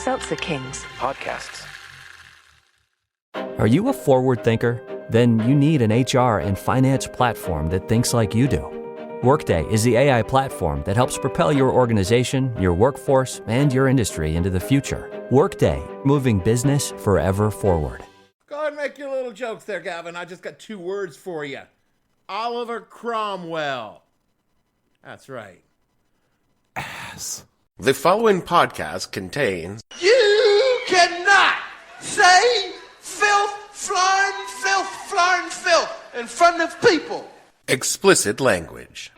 Seltzer Kings. Podcasts. Are you a forward thinker? Then you need an HR and finance platform that thinks like you do. Workday is the AI platform that helps propel your organization, your workforce, and your industry into the future. Workday, moving business forever forward. Go ahead and make your little jokes there, Gavin. I just got 2 words for you. Oliver Cromwell. That's right. Ass. The following podcast contains... You cannot say filth, flying filth in front of people. explicit language.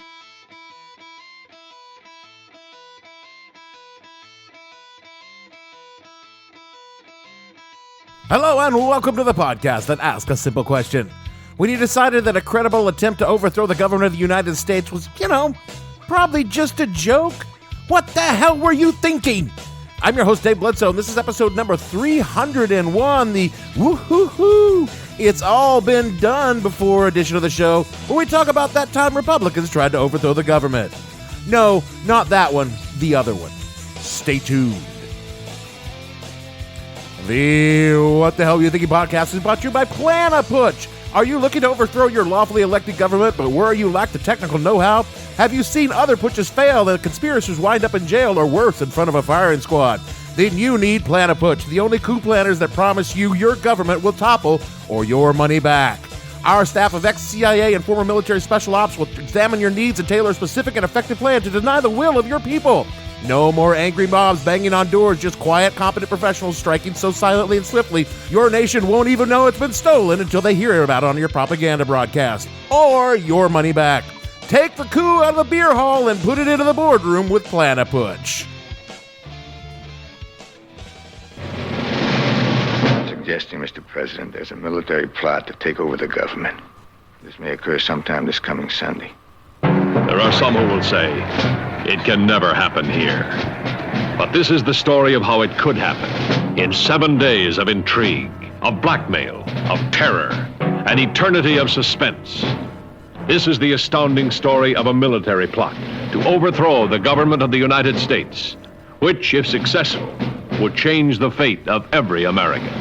Hello and welcome to the podcast that asks a simple question. When you decided that a credible attempt to overthrow the government of the United States was, probably just a joke, what the hell were you thinking? I'm your host, Dave Bledsoe, and this is episode number 301, the woo-hoo-hoo, it's all been done before edition of the show, where we talk about that time Republicans tried to overthrow the government. No, not that one, the other one. Stay tuned. The What the Hell Are You Thinking podcast is brought to you by Planaputch. Are you looking to overthrow your lawfully elected government, but where you lack the technical know-how? Have you seen other putches fail and conspirators wind up in jail or worse in front of a firing squad? Then you need Planaputch, the only coup planners that promise you your government will topple or your money back. Our staff of ex-CIA and former military special ops will examine your needs and tailor a specific and effective plan to deny the will of your people. No more angry mobs banging on doors, just quiet, competent professionals striking so silently and swiftly, your nation won't even know it's been stolen until they hear about it on your propaganda broadcast. Or your money back. Take the coup out of the beer hall and put it into the boardroom with Planaputch. Suggesting, Mr. President, there's a military plot to take over the government. This may occur sometime this coming Sunday. There are some who will say, it can never happen here. But this is the story of how it could happen. In 7 days of intrigue, of blackmail, of terror, an eternity of suspense. This is the astounding story of a military plot to overthrow the government of the United States, which, if successful, would change the fate of every American.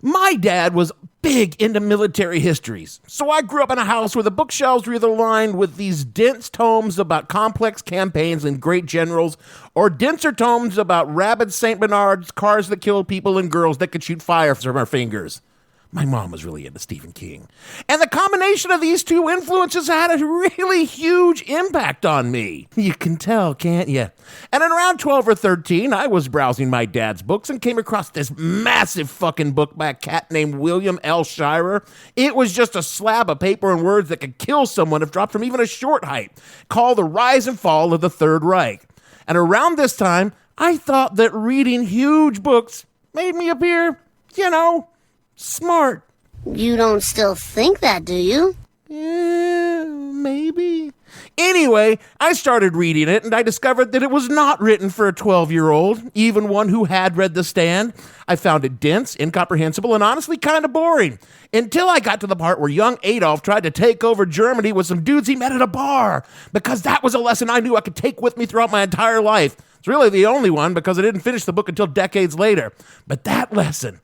My dad was big into military histories, so I grew up in a house where the bookshelves were either lined with these dense tomes about complex campaigns and great generals, or denser tomes about rabid St. Bernards, cars that killed people, and girls that could shoot fire from her fingers. My mom was really into Stephen King. And the combination of these two influences had a really huge impact on me. You can tell, can't you? And at around 12 or 13, I was browsing my dad's books and came across this massive fucking book by a cat named William L. Shirer. It was just a slab of paper and words that could kill someone if dropped from even a short height, called The Rise and Fall of the Third Reich. And around this time, I thought that reading huge books made me appear, smart. You don't still think that, do you? Yeah, maybe. Anyway, I started reading it, and I discovered that it was not written for a 12-year-old, even one who had read The Stand. I found it dense, incomprehensible, and honestly kind of boring, until I got to the part where young Adolf tried to take over Germany with some dudes he met at a bar, because that was a lesson I knew I could take with me throughout my entire life. It's really the only one, because I didn't finish the book until decades later. But that lesson,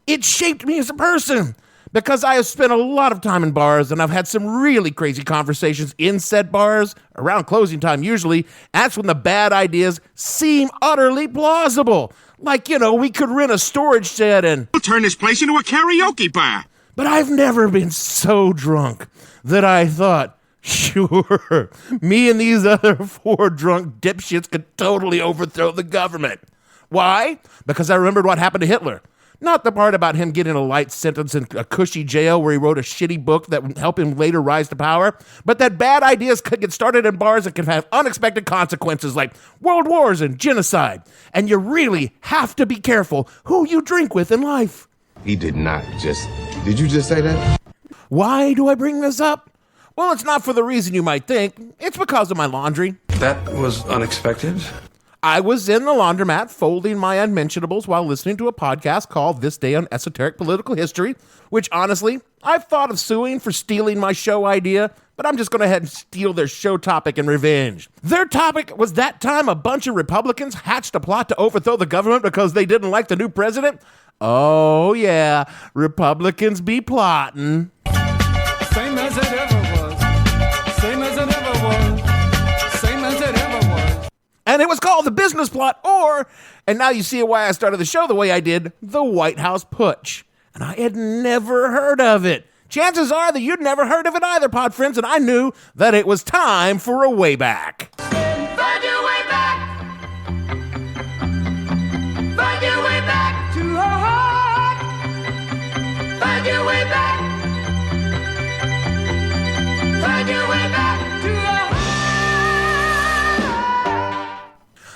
it shaped me as a person, because I have spent a lot of time in bars, and I've had some really crazy conversations in said bars, around closing time usually. That's when the bad ideas seem utterly plausible. Like, we could rent a storage shed and... We'll turn this place into a karaoke bar. But I've never been so drunk that I thought, sure, me and these other 4 drunk dipshits could totally overthrow the government. Why? Because I remembered what happened to Hitler. Not the part about him getting a light sentence in a cushy jail where he wrote a shitty book that would help him later rise to power, but that bad ideas could get started in bars that could have unexpected consequences like world wars and genocide. And you really have to be careful who you drink with in life. He did not just... Did you just say that? Why do I bring this up? Well, it's not for the reason you might think. It's because of my laundry. That was unexpected. I was in the laundromat folding my unmentionables while listening to a podcast called This Day on Esoteric Political History, which honestly, I've thought of suing for stealing my show idea, but I'm just going to head and steal their show topic in revenge. Their topic was that time a bunch of Republicans hatched a plot to overthrow the government because they didn't like the new president. Oh yeah, Republicans be plotting. Same as it ever was. Same as it ever was. Same as it ever was. And it was called the business plot, or, and now you see why I started the show the way I did, the White House Putsch. And I had never heard of it. Chances are that you'd never heard of it either, pod friends, and I knew that it was time for a way back. Find your way back. Find your way back to our heart. Find your way back. Find your way back to our heart.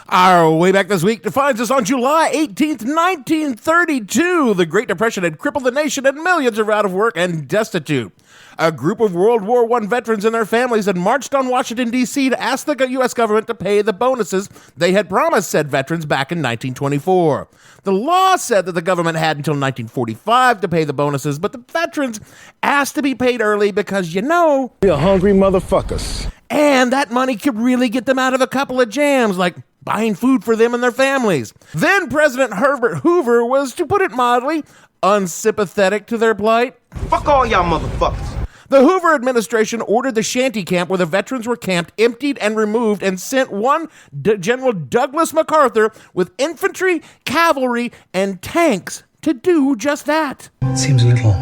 Our way back this week defines us on July 18th, 1932. The Great Depression had crippled the nation and millions are out of work and destitute. A group of World War I veterans and their families had marched on Washington, D.C. to ask the U.S. government to pay the bonuses they had promised said veterans back in 1924. The law said that the government had until 1945 to pay the bonuses, but the veterans asked to be paid early because, You're hungry motherfuckers. and that money could really get them out of a couple of jams, like buying food for them and their families. Then President Herbert Hoover was, to put it mildly, unsympathetic to their plight. Fuck all y'all motherfuckers. The Hoover administration ordered the shanty camp where the veterans were camped emptied and removed and sent one General Douglas MacArthur with infantry, cavalry, and tanks to do just that. Seems a little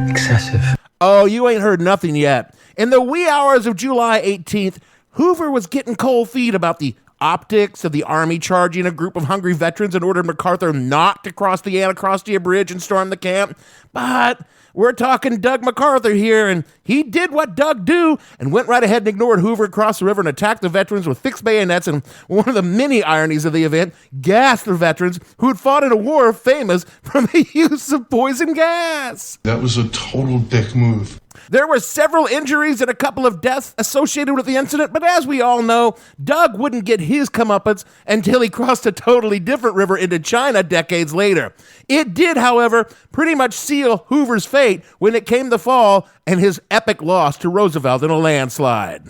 excessive. Oh, you ain't heard nothing yet. In the wee hours of July 18th, Hoover was getting cold feet about the optics of the Army charging a group of hungry veterans and ordered MacArthur not to cross the Anacostia Bridge and storm the camp. But we're talking Doug MacArthur here, and he did what Doug do and went right ahead and ignored Hoover, crossed the river, and attacked the veterans with fixed bayonets, and one of the many ironies of the event, gassed the veterans who had fought in a war famous for the use of poison gas. That was a total dick move. There were several injuries and a couple of deaths associated with the incident, but as we all know, Doug wouldn't get his comeuppance until he crossed a totally different river into China decades later. It did, however, pretty much seal Hoover's fate when it came the fall and his epic loss to Roosevelt in a landslide.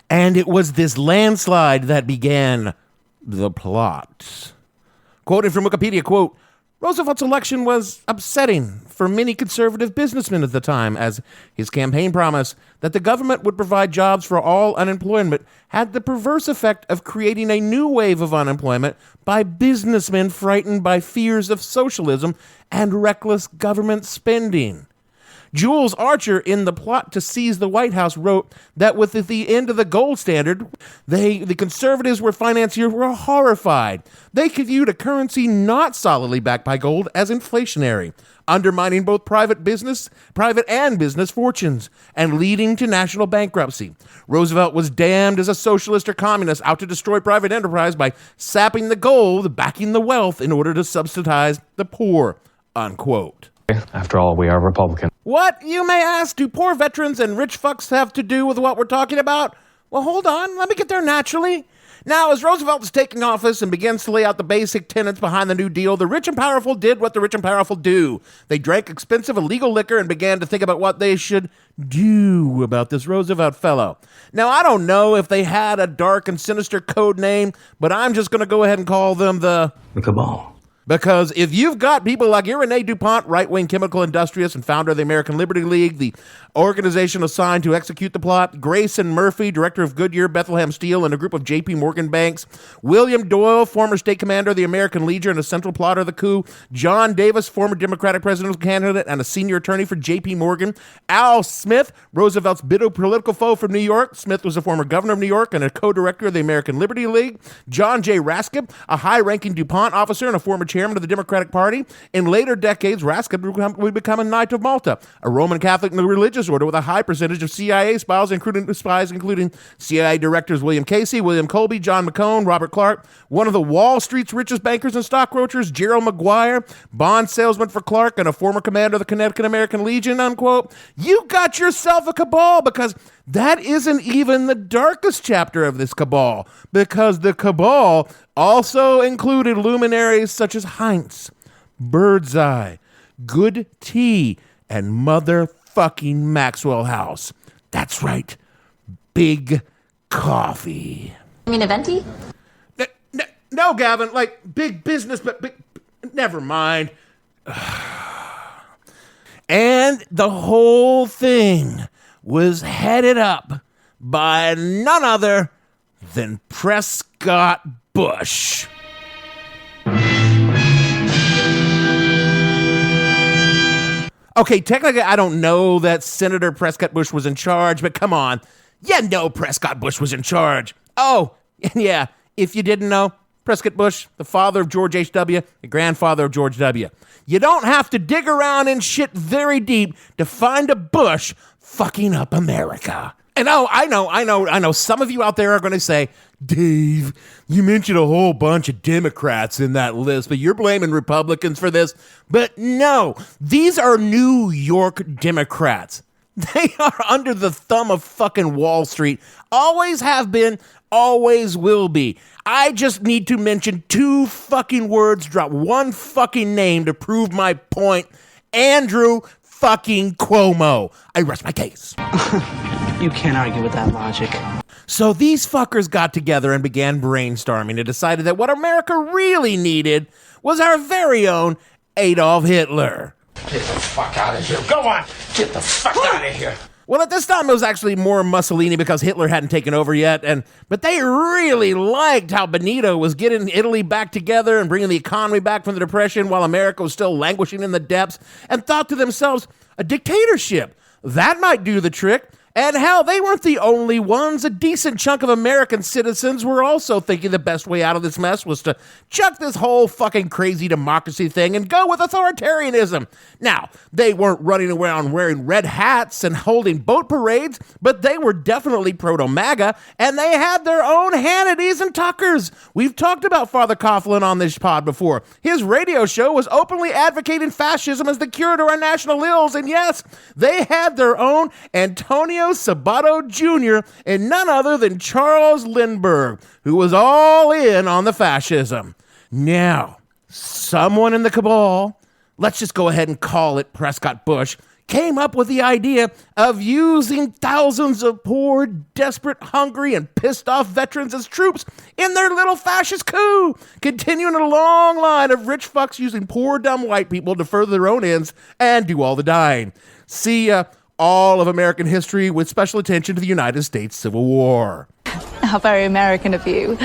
And it was this landslide that began the plot. Quoted from Wikipedia, quote, Roosevelt's election was upsetting for many conservative businessmen at the time, as his campaign promise that the government would provide jobs for all unemployment had the perverse effect of creating a new wave of unemployment by businessmen frightened by fears of socialism and reckless government spending. Jules Archer, in The Plot to Seize the White House, wrote that with the end of the gold standard, the conservatives financiers were horrified. They viewed a currency not solidly backed by gold as inflationary, undermining both private and business fortunes, and leading to national bankruptcy. Roosevelt was damned as a socialist or communist out to destroy private enterprise by sapping the gold, backing the wealth in order to subsidize the poor, unquote. After all, we are Republican. What, you may ask, do poor veterans and rich fucks have to do with what we're talking about? Well, hold on, let me get there naturally. Now, as Roosevelt was taking office and begins to lay out the basic tenets behind the New Deal, the rich and powerful did what the rich and powerful do. They drank expensive illegal liquor and began to think about what they should do about this Roosevelt fellow. Now, I don't know if they had a dark and sinister code name, but I'm just going to go ahead and call them the Cabal. Because if you've got people like Rene DuPont, right-wing chemical industrialist and founder of the American Liberty League, the organization assigned to execute the plot, Grayson Murphy, director of Goodyear, Bethlehem Steel, and a group of J.P. Morgan banks, William Doyle, former state commander of the American Legion and a central plotter of the coup, John Davis, former Democratic presidential candidate and a senior attorney for J.P. Morgan, Al Smith, Roosevelt's bitter political foe from New York. Smith was a former governor of New York and a co-director of the American Liberty League, John J. Raskip, a high-ranking DuPont officer and a former chairman of the Democratic Party. In later decades, Raskip would become a Knight of Malta, a Roman Catholic religious order with a high percentage of CIA spies, including CIA directors William Casey, William Colby, John McCone, Robert Clark, one of the Wall Street's richest bankers and stockbrokers, Gerald McGuire, bond salesman for Clark, and a former commander of the Connecticut American Legion, unquote. You got yourself a cabal, because that isn't even the darkest chapter of this cabal, because the cabal also included luminaries such as Heinz, Birdseye, Good Tea, and motherfucking Maxwell House. That's right, Big Coffee. You mean a venti? No, Gavin, like big business, but big, never mind. And the whole thing was headed up by none other than Prescott Bush. Okay, technically, I don't know that Senator Prescott Bush was in charge, but come on. You know Prescott Bush was in charge. Oh, and yeah, if you didn't know, Prescott Bush, the father of George H.W., the grandfather of George W. You don't have to dig around in shit very deep to find a Bush fucking up America. And oh, I know. Some of you out there are going to say, Dave, you mentioned a whole bunch of Democrats in that list, but you're blaming Republicans for this. But no, these are New York Democrats. They are under the thumb of fucking Wall Street. Always have been, always will be. I just need to mention two fucking words, drop one fucking name to prove my point. Andrew fucking Cuomo. I rest my case. You can't argue with that logic. So these fuckers got together and began brainstorming and decided that what America really needed was our very own Adolf Hitler. Get the fuck out of here. Go on. Get the fuck out of here. Well, at this time, it was actually more Mussolini because Hitler hadn't taken over yet, but they really liked how Benito was getting Italy back together and bringing the economy back from the Depression while America was still languishing in the depths, and thought to themselves, a dictatorship, that might do the trick. And hell, they weren't the only ones. A decent chunk of American citizens were also thinking the best way out of this mess was to chuck this whole fucking crazy democracy thing and go with authoritarianism. Now, they weren't running around wearing red hats and holding boat parades, but they were definitely proto-MAGA, and they had their own Hannitys and Tuckers. We've talked about Father Coughlin on this pod before. His radio show was openly advocating fascism as the cure to our national ills, and yes, they had their own Antonio Sabato Jr. and none other than Charles Lindbergh, who was all in on the fascism. Now, someone in the cabal, let's just go ahead and call it Prescott Bush, came up with the idea of using thousands of poor, desperate, hungry, and pissed off veterans as troops in their little fascist coup, continuing a long line of rich fucks using poor, dumb white people to further their own ends and do all the dying. See all of American history with special attention to the United States Civil War. How very American of you.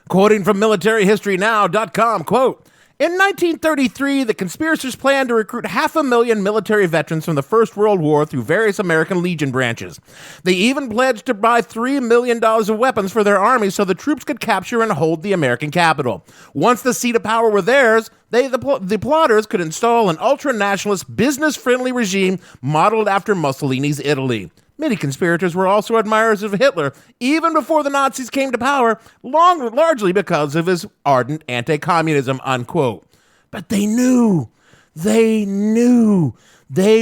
Quoting from MilitaryHistoryNow.com, quote, in 1933, the conspirators planned to recruit 500,000 military veterans from the First World War through various American Legion branches. They even pledged to buy $3 million of weapons for their army so the troops could capture and hold the American capital. Once the seat of power were theirs, the plotters could install an ultra-nationalist, business-friendly regime modeled after Mussolini's Italy. Many conspirators were also admirers of Hitler, even before the Nazis came to power, largely because of his ardent anti-communism, unquote. But they knew they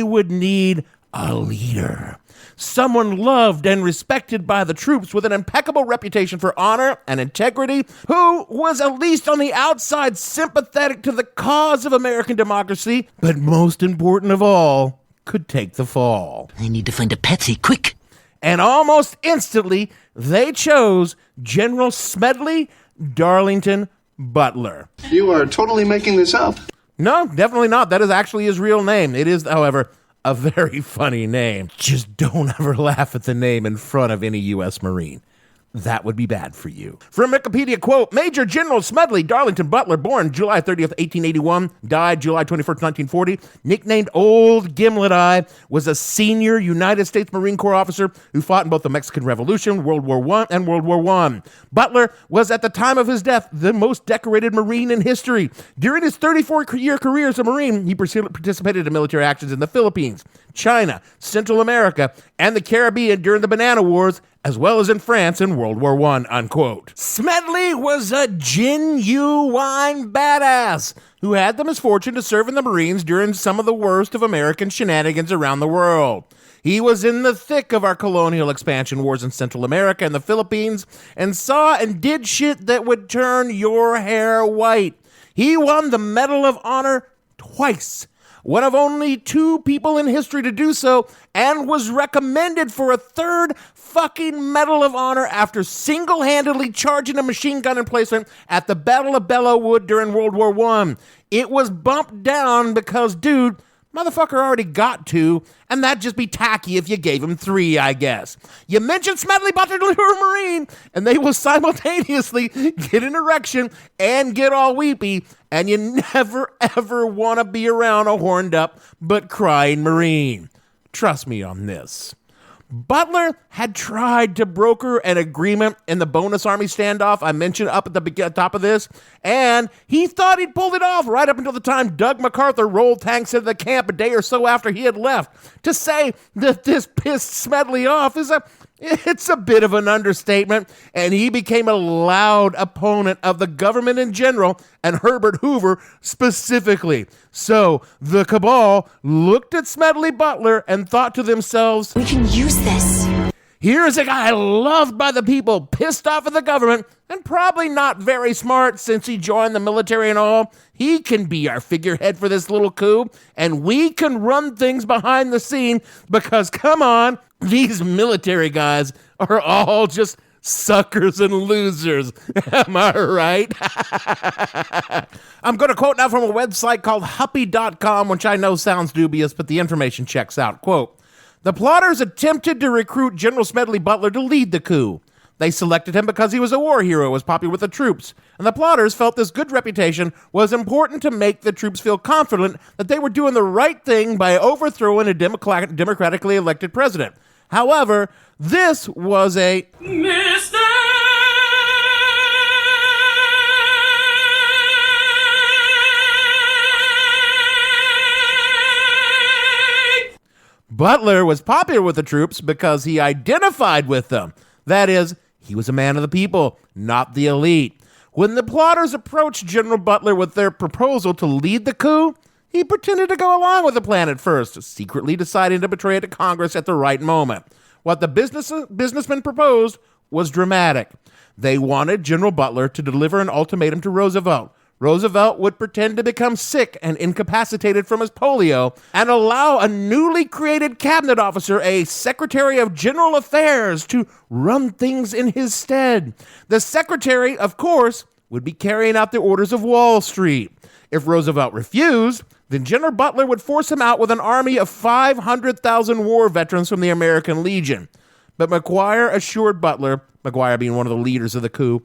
would need a leader. Someone loved and respected by the troops with an impeccable reputation for honor and integrity, who was at least on the outside sympathetic to the cause of American democracy, but most important of all, could take the fall. I need to find a patsy, quick. And almost instantly, they chose General Smedley Darlington Butler. You are totally making this up. No, definitely not. That is actually his real name. It is, however, a very funny name. Just don't ever laugh at the name in front of any U.S. Marine. That would be bad for you. From Wikipedia, quote, Major General Smedley Darlington Butler, born July 30th, 1881, died July 21st, 1940, nicknamed Old Gimlet Eye, was a senior United States Marine Corps officer who fought in both the Mexican Revolution, World War I, and World War I. Butler was, at the time of his death, the most decorated Marine in history. During his 34-year career as a Marine, he participated in military actions in the Philippines, China, Central America, and the Caribbean during the Banana Wars, as well as in France in World War I, unquote. Smedley was a genuine badass who had the misfortune to serve in the Marines during some of the worst of American shenanigans around the world. He was in the thick of our colonial expansion wars in Central America and the Philippines and saw and did shit that would turn your hair white. He won the Medal of Honor twice, one of only 2 people in history to do so, and was recommended for a 3rd fucking Medal of Honor after single-handedly charging a machine gun emplacement at the Battle of Belleau Wood during World War I. It was bumped down because, dude, motherfucker already got 2, and that'd just be tacky if you gave him 3, I guess. You mention Smedley Butler to a Marine, and they will simultaneously get an erection and get all weepy, and you never, ever want to be around a horned up but crying Marine. Trust me on this. Butler had tried to broker an agreement in the bonus army standoff I mentioned up at the top of this, and he thought he'd pulled it off right up until the time Doug MacArthur rolled tanks into the camp a day or so after he had left. To say that this pissed Smedley off it's a bit of an understatement, and he became a loud opponent of the government in general and Herbert Hoover specifically. So the cabal looked at Smedley Butler and thought to themselves, we can use this. Here's a guy loved by the people, pissed off at the government, and probably not very smart since he joined the military and all. He can be our figurehead for this little coup, and we can run things behind the scene because, come on, these military guys are all just suckers and losers. Am I right? I'm going to quote now from a website called Huppy.com, which I know sounds dubious, but the information checks out. Quote, the plotters attempted to recruit General Smedley Butler to lead the coup. They selected him because he was a war hero, was popular with the troops, and the plotters felt this good reputation was important to make the troops feel confident that they were doing the right thing by overthrowing a democratically elected president. However, this was a mistake. Butler was popular with the troops because he identified with them. That is, he was a man of the people, not the elite. When the plotters approached General Butler with their proposal to lead the coup, he pretended to go along with the plan at first, secretly deciding to betray it to Congress at the right moment. What the businessmen proposed was dramatic. They wanted General Butler to deliver an ultimatum to Roosevelt. Roosevelt would pretend to become sick and incapacitated from his polio and allow a newly created cabinet officer, a Secretary of General Affairs, to run things in his stead. The secretary, of course, would be carrying out the orders of Wall Street. If Roosevelt refused, then General Butler would force him out with an army of 500,000 war veterans from the American Legion. But McGuire assured Butler, McGuire being one of the leaders of the coup,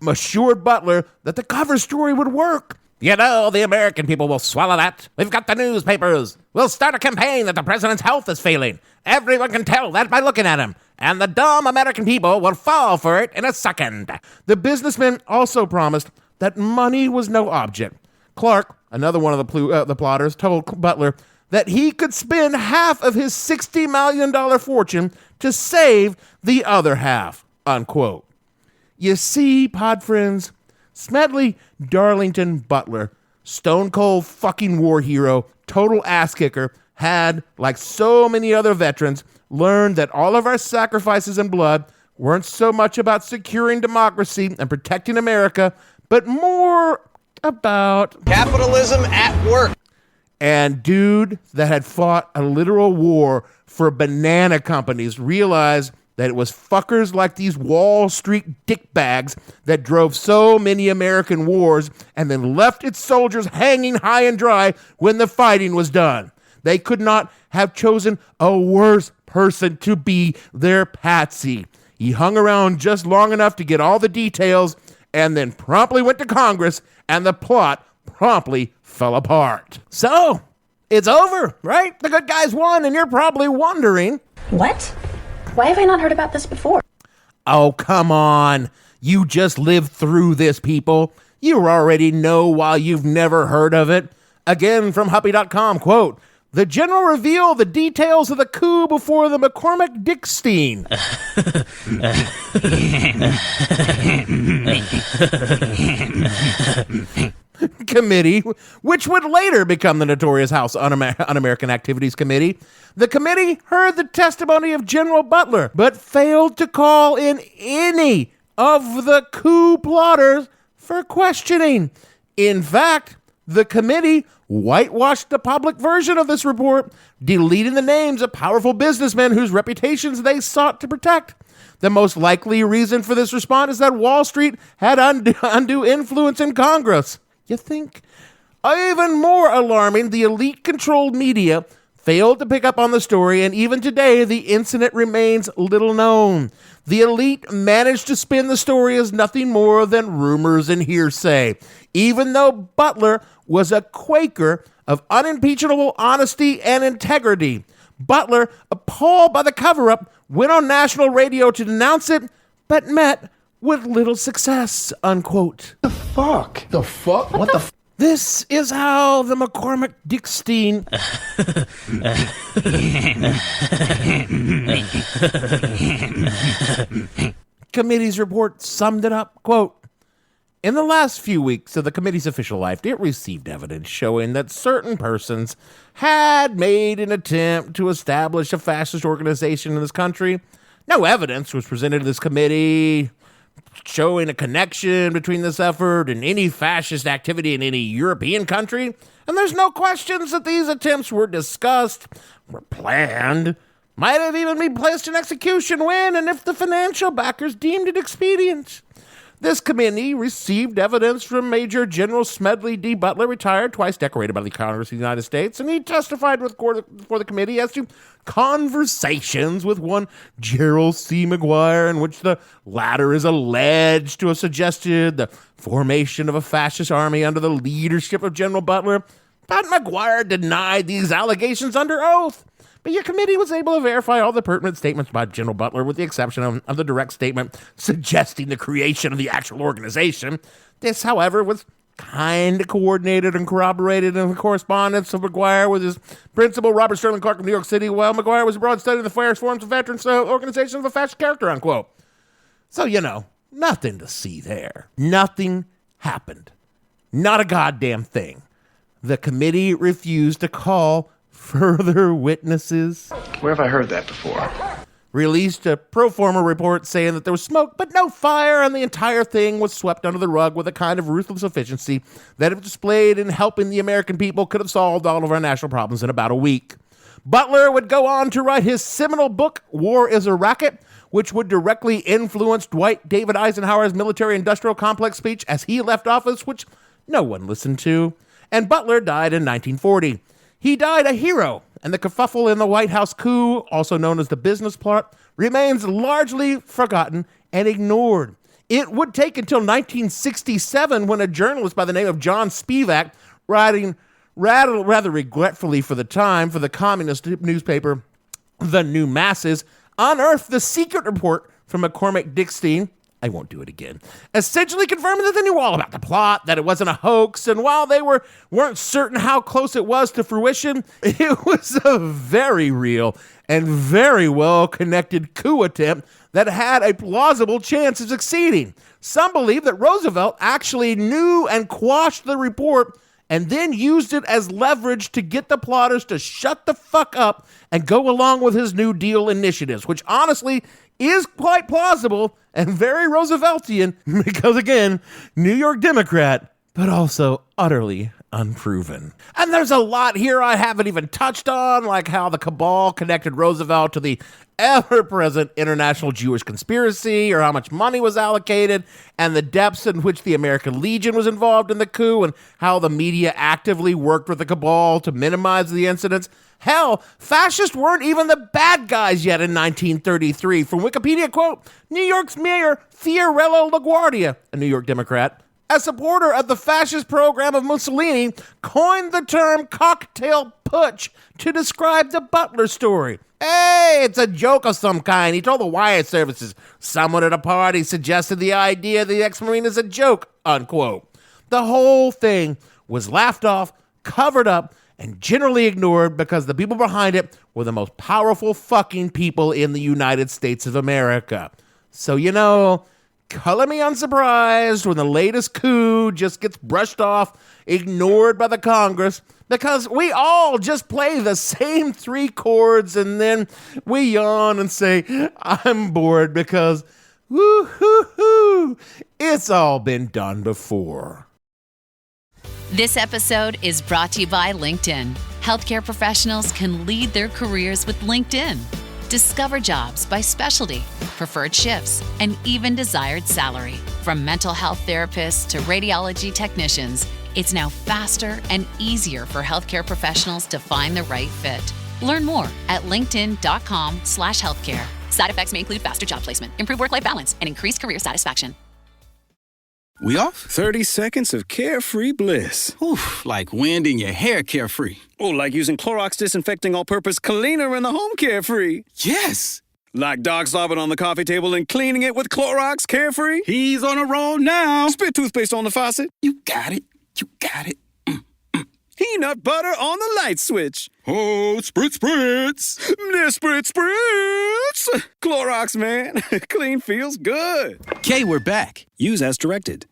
assured Butler that the cover story would work. You know, the American people will swallow that. We've got the newspapers. We'll start a campaign that the president's health is failing. Everyone can tell that by looking at him. And the dumb American people will fall for it in a second. The businessmen also promised that money was no object. Clark, another one of the plotters, told Butler that he could spend half of his $60 million fortune to save the other half, unquote. You see, pod friends, Smedley Darlington Butler, stone cold fucking war hero, total ass kicker, had, like so many other veterans, learned that all of our sacrifices and blood weren't so much about securing democracy and protecting America, but more about capitalism at work. And dude that had fought a literal war for banana companies realized that it was fuckers like these Wall Street dickbags that drove so many American wars and then left its soldiers hanging high and dry when the fighting was done. They could not have chosen a worse person to be their patsy. He hung around just long enough to get all the details and then promptly went to Congress, and the plot promptly fell apart. So, it's over, right? The good guys won, and you're probably wondering, what? Why have I not heard about this before? Oh, come on. You just lived through this, people. You already know why you've never heard of it. Again, from Huppy.com, quote, the general revealed the details of the coup before the McCormick Dickstein. Committee, which would later become the notorious House Un-American Activities Committee. The committee heard the testimony of General Butler, but failed to call in any of the coup plotters for questioning. In fact, the committee whitewashed the public version of this report, deleting the names of powerful businessmen whose reputations they sought to protect. The most likely reason for this response is that Wall Street had undue influence in Congress. You think? Even more alarming, the elite-controlled media failed to pick up on the story, and even today, the incident remains little known. The elite managed to spin the story as nothing more than rumors and hearsay, even though Butler was a Quaker of unimpeachable honesty and integrity. Butler, appalled by the cover-up, went on national radio to denounce it, but met with little success, unquote. The fuck? The fuck? What the fuck? This is how the McCormick-Dickstein committee's report summed it up. Quote, in the last few weeks of the committee's official life, it received evidence showing that certain persons had made an attempt to establish a fascist organization in this country. No evidence was presented to this committee showing a connection between this effort and any fascist activity in any European country, and there's no questions that these attempts were discussed, were planned, might have even been placed in execution when and if the financial backers deemed it expedient. This committee received evidence from Major General Smedley D. Butler, retired, twice decorated by the Congress of the United States, and he testified before the committee as to conversations with one Gerald C. McGuire, in which the latter is alleged to have suggested the formation of a fascist army under the leadership of General Butler. But McGuire denied these allegations under oath. But your committee was able to verify all the pertinent statements by General Butler, with the exception of the direct statement suggesting the creation of the actual organization. This, however, was kind of coordinated and corroborated in the correspondence of McGuire with his principal, Robert Sterling Clark of New York City, while McGuire was abroad studying the various forms of veterans organizations of a fascist character, unquote. So, nothing to see there. Nothing happened. Not a goddamn thing. The committee refused to call further witnesses. Where have I heard that before? Released a pro forma report saying that there was smoke but no fire, and the entire thing was swept under the rug with a kind of ruthless efficiency that, if displayed in helping the American people, could have solved all of our national problems in about a week. Butler would go on to write his seminal book, War is a Racket, which would directly influence Dwight David Eisenhower's military-industrial complex speech as he left office, which no one listened to. And Butler died in 1940. He died a hero, and the kerfuffle in the White House coup, also known as the business plot, remains largely forgotten and ignored. It would take until 1967 when a journalist by the name of John Spivak, writing rather regretfully for the time for the communist newspaper The New Masses, unearthed the secret report from McCormick-Dickstein. I won't do it again. Essentially confirming that they knew all about the plot, that it wasn't a hoax, and while they weren't certain how close it was to fruition, it was a very real and very well-connected coup attempt that had a plausible chance of succeeding. Some believe that Roosevelt actually knew and quashed the report and then used it as leverage to get the plotters to shut the fuck up and go along with his New Deal initiatives, which honestly is quite plausible and very Rooseveltian because, again, New York Democrat, but also utterly unproven. And there's a lot here I haven't even touched on, like how the cabal connected Roosevelt to the ever-present international Jewish conspiracy, or how much money was allocated, and the depths in which the American Legion was involved in the coup, and how the media actively worked with the cabal to minimize the incidents. Hell, fascists weren't even the bad guys yet in 1933. From Wikipedia, quote, New York's Mayor Fiorello LaGuardia, a New York Democrat, a supporter of the fascist program of Mussolini, coined the term cocktail putsch to describe the Butler story. Hey, it's a joke of some kind, he told the wire services. Someone at a party suggested the idea of the ex-Marine is a joke, unquote. The whole thing was laughed off, covered up, and generally ignored because the people behind it were the most powerful fucking people in the United States of America. So, color me unsurprised when the latest coup just gets brushed off, ignored by the Congress, because we all just play the same 3 chords and then we yawn and say, I'm bored because, woo-hoo-hoo, it's all been done before. This episode is brought to you by LinkedIn. Healthcare professionals can lead their careers with LinkedIn. Discover jobs by specialty, preferred shifts, and even desired salary. From mental health therapists to radiology technicians, it's now faster and easier for healthcare professionals to find the right fit. Learn more at linkedin.com/healthcare. Side effects may include faster job placement, improved work-life balance, and increased career satisfaction. We off? 30 seconds of carefree bliss. Oof, like winding your hair carefree. Oh, like using Clorox Disinfecting All-Purpose Cleaner in the home carefree. Yes. Like dog slobbing on the coffee table and cleaning it with Clorox Carefree. He's on a roll now. Spit toothpaste on the faucet. You got it. You got it. Peanut butter on the light switch. Oh, spritz, spritz. Spritz, spritz. Clorox, man. Clean feels good. Okay, we're back. Use as directed.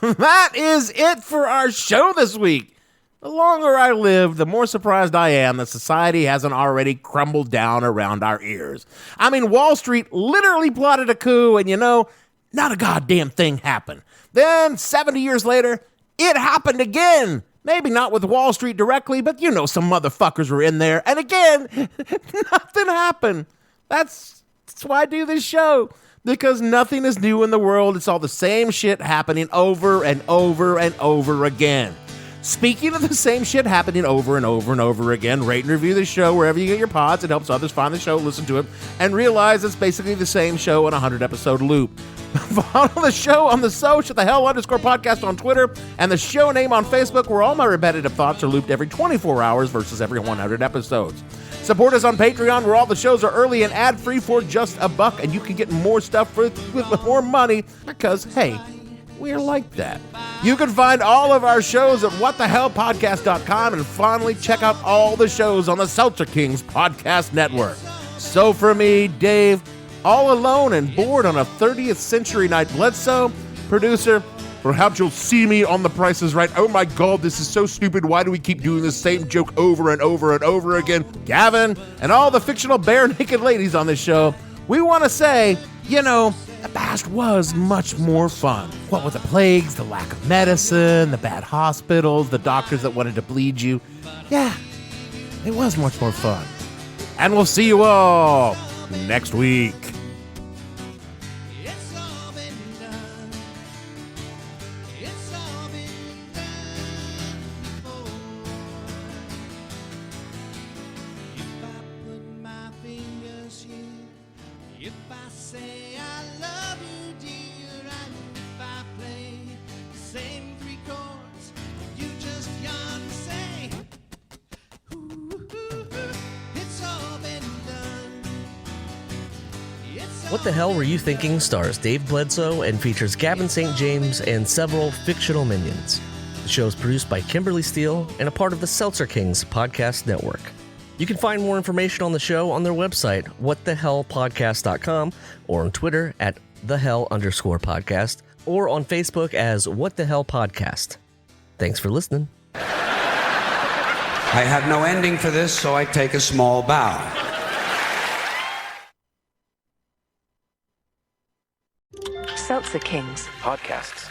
That is it for our show this week. The longer I live, the more surprised I am that society hasn't already crumbled down around our ears. I mean, Wall Street literally plotted a coup, and not a goddamn thing happened. Then, 70 years later, it happened again. Maybe not with Wall Street directly, but some motherfuckers were in there. And again, nothing happened. That's why I do this show. Because nothing is new in the world. It's all the same shit happening over and over and over again. Speaking of the same shit happening over and over and over again, rate and review the show wherever you get your pods. It helps others find the show, listen to it, and realize it's basically the same show in a 100-episode loop. Follow the show on the social, @thehell_podcast on Twitter, and the show name on Facebook, where all my repetitive thoughts are looped every 24 hours versus every 100 episodes. Support us on Patreon, where all the shows are early and ad-free for just $1, and you can get more stuff with more money because, hey, we're like that. You can find all of our shows at whatthehellpodcast.com, and finally check out all the shows on the Seltzer Kings Podcast Network. So for me, Dave, all alone and bored on a 30th century night, Bledsoe, producer, perhaps you'll see me on The Price is Right. Oh my God, this is so stupid. Why do we keep doing the same joke over and over and over again? Gavin, and all the fictional bare naked ladies on this show, we want to say, the past was much more fun. What with the plagues, the lack of medicine, the bad hospitals, the doctors that wanted to bleed you. Yeah, it was much more fun. And we'll see you all next week. What the Hell Were You Thinking stars Dave Bledsoe and features Gavin St. James and several fictional minions. The show is produced by Kimberly Steele and a part of the Seltzer Kings Podcast Network. You can find more information on the show on their website, whatthehellpodcast.com, or on Twitter @thehell_podcast, or on Facebook as What the Hell Podcast. Thanks for listening. I have no ending for this, so I take a small bow. Seltzer Kings Podcasts.